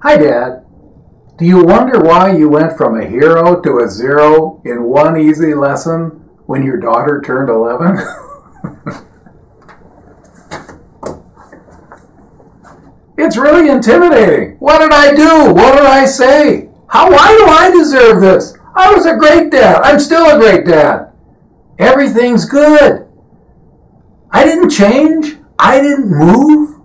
Hi, Dad. Do you wonder why you went from a hero to a zero in one easy lesson when your daughter turned 11? It's really intimidating. What did I do? What did I say? Why do I deserve this? I was a great dad. I'm still a great dad. Everything's good. I didn't change. I didn't move.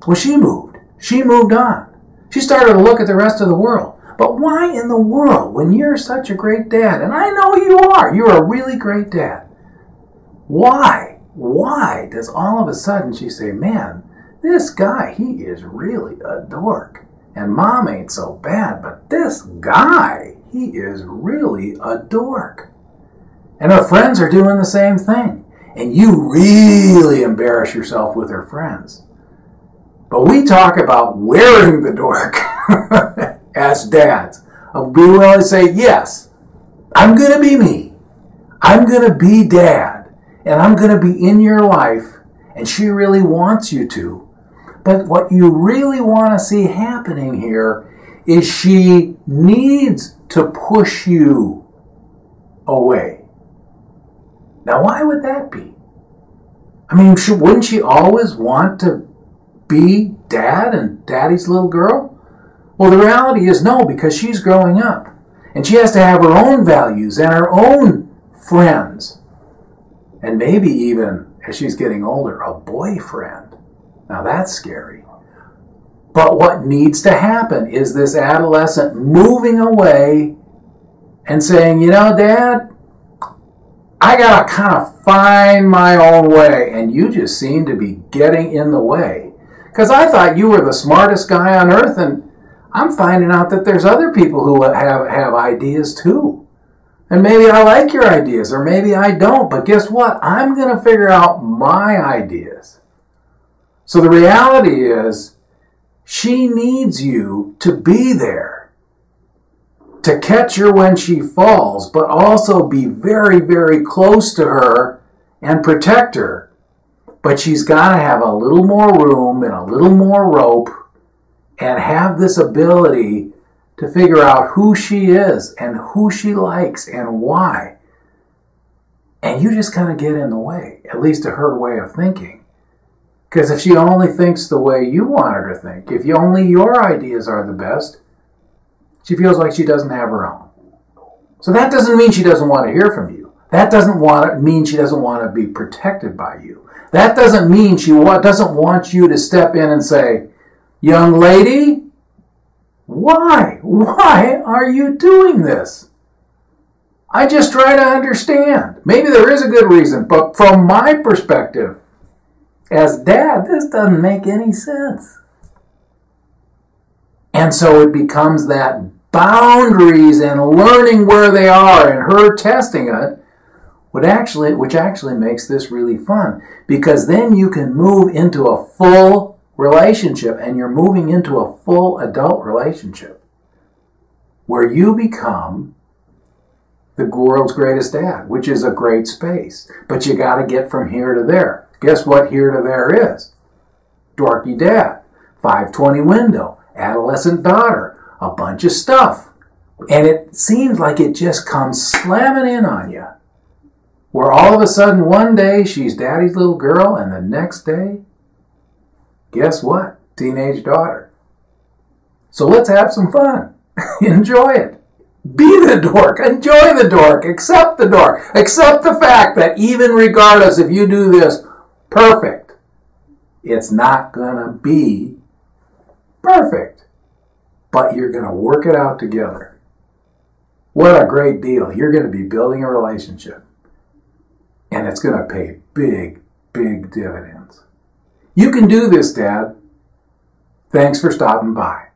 Well, she moved. She moved on. She started to look at the rest of the world. But why in the world, when you're such a great dad, and I know you are, you're a really great dad, why does all of a sudden she say, man, this guy, he is really a dork. And Mom ain't so bad, but this guy, he is really a dork. And her friends are doing the same thing. And you really embarrass yourself with her friends. But we talk about wearing the dork as dads. Of being willing to say, yes, I'm going to be me. I'm going to be dad. And I'm going to be in your life. And she really wants you to. But what you really want to see happening here is she needs to push you away. Now, why would that be? I mean, wouldn't she always want to be dad and daddy's little girl? Well, the reality is no, because she's growing up. And she has to have her own values and her own friends. And maybe even, as she's getting older, a boyfriend. Now that's scary. But what needs to happen is this adolescent moving away and saying, you know, Dad, I got to kind of find my own way. And you just seem to be getting in the way. Because I thought you were the smartest guy on earth, and I'm finding out that there's other people who have ideas too. And maybe I like your ideas, or maybe I don't. But guess what? I'm going to figure out my ideas. So the reality is, she needs you to be there, to catch her when she falls, but also be very, very close to her and protect her. But she's got to have a little more room and a little more rope and have this ability to figure out who she is and who she likes and why. And you just kind of get in the way, at least to her way of thinking. Because if she only thinks the way you want her to think, if only your ideas are the best, she feels like she doesn't have her own. So that doesn't mean she doesn't want to hear from you. That doesn't mean she doesn't want to be protected by you. That doesn't mean she doesn't want you to step in and say, young lady, why? Why are you doing this? I just try to understand. Maybe there is a good reason, but from my perspective, as dad, this doesn't make any sense. And so it becomes that boundaries and learning where they are and her testing it, which actually makes this really fun. Because then you can move into a full relationship, and you're moving into a full adult relationship where you become the world's greatest dad, which is a great space. But you got to get from here to there. Guess what here to there is? Dorky Dad, 520 window, adolescent daughter, a bunch of stuff. And it seems like it just comes slamming in on you. Where all of a sudden one day she's daddy's little girl, and the next day, guess what? Teenage daughter. So let's have some fun. Enjoy it. Be the dork. Enjoy the dork. Accept the dork. Accept the fact that even regardless if you do this perfect, it's not going to be perfect. But you're going to work it out together. What a great deal. You're going to be building a relationship. And it's going to pay big, big dividends. You can do this, Dad. Thanks for stopping by.